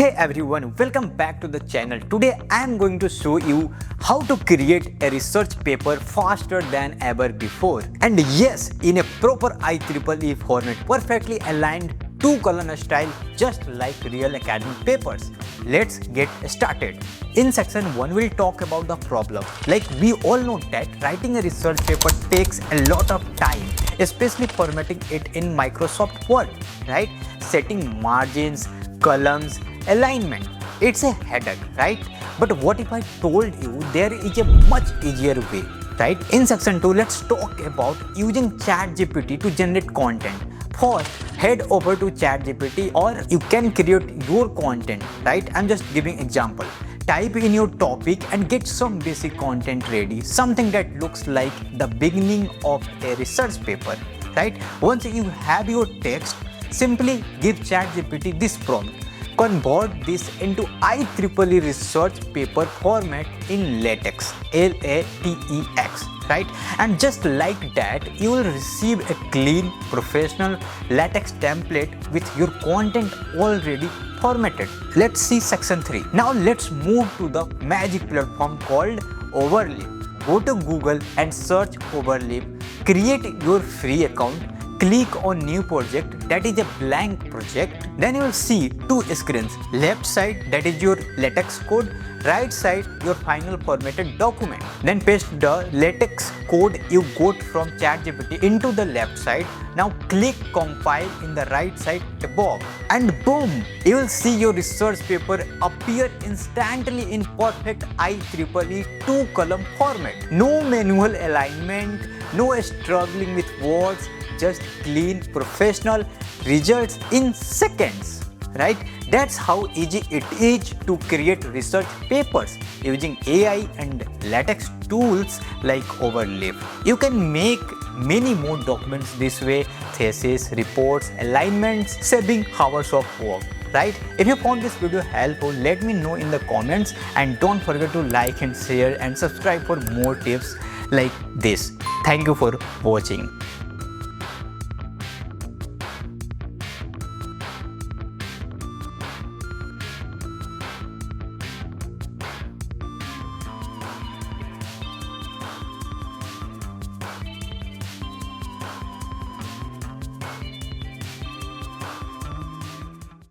Hey everyone, welcome back to the channel. Today I am going to show you how to create a research paper faster than ever before. And yes, in a proper IEEE format, perfectly aligned two-column style, just like real academic papers. Let's get started. In section 1, we'll talk about the problem. Like we all know that writing a research paper takes a lot of time, especially formatting it in Microsoft Word, right? Setting margins, columns, alignment. It's a headache, right? But what if I told you there is a much easier way, right? In section 2, let's talk about using ChatGPT to generate content. First, head over to ChatGPT or you can create your content, right? I'm just giving example. Type in your topic and get some basic content ready, something that looks like the beginning of a research paper, right? Once you have your text, simply give ChatGPT this prompt. Convert this into IEEE research paper format in LaTeX, LaTeX, right? And just like that, you will receive a clean, professional LaTeX template with your content already formatted. Let's see section 3. Now let's move to the magic platform called Overleaf. Go to Google and search Overleaf. Create your free account. Click on new project, that is a blank project. Then you will see two screens. Left side, that is your LaTeX code. Right side, your final formatted document. Then paste the LaTeX code you got from ChatGPT into the left side. Now click compile in the right side above. And boom, you will see your research paper appear instantly in perfect IEEE two-column format. No manual alignment, no struggling with words, just clean, professional results in seconds, right? That's how easy it is to create research papers using AI and LaTeX tools like Overleaf. You can make many more documents this way: thesis, reports, alignments, saving hours of work, right? If you found this video helpful, let me know in the comments, and don't forget to like and share and subscribe for more tips like this. Thank you for watching.